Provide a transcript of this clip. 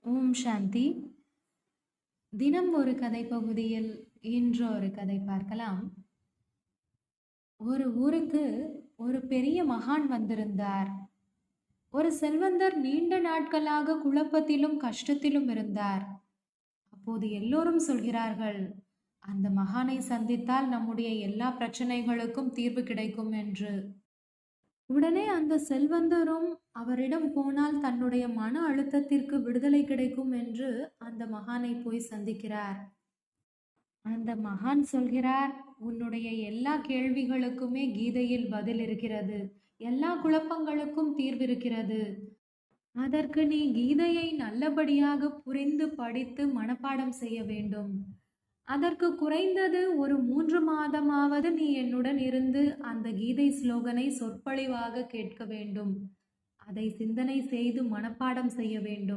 ஓம் சாந்தி. தினம் ஒரு கதை பகுதியில் இன்று ஒரு கதை பார்க்கலாம். ஒரு ஊருக்கு ஒரு பெரிய மகான் வந்திருந்தார். ஒரு செல்வந்தர் நீண்ட நாட்களாக குழப்பத்திலும் கஷ்டத்திலும் இருந்தார். அப்போது எல்லோரும் சொல்கிறார்கள், அந்த மகானை சந்தித்தால் நம்முடைய எல்லா பிரச்சனைகளுக்கும் தீர்வு கிடைக்கும் என்று. உடனே அந்த செல்வந்தரும் அவரிடம் போனால் தன்னுடைய மன அழுத்தத்திற்கு விடுதலை கிடைக்கும் என்று அந்த மகானை போய் சந்திக்கிறார். அந்த மகான் சொல்கிறார், உன்னுடைய எல்லா கேள்விகளுக்குமே கீதையில் பதில் இருக்கிறது. எல்லா குழப்பங்களுக்கும் தீர்விருக்கிறது. அதற்கு நீ கீதையை நல்லபடியாக புரிந்து படித்து மனப்பாடம் செய்ய வேண்டும். அதற்கு குறைந்தது ஒரு 3 மாதமாவது நீ என்னுடன் இருந்து அந்த கீதை ஸ்லோகனை சொற்பொழிவாக கேட்க வேண்டும். அதை சிந்தனை செய்து மனப்பாடம் செய்ய வேண்டும்.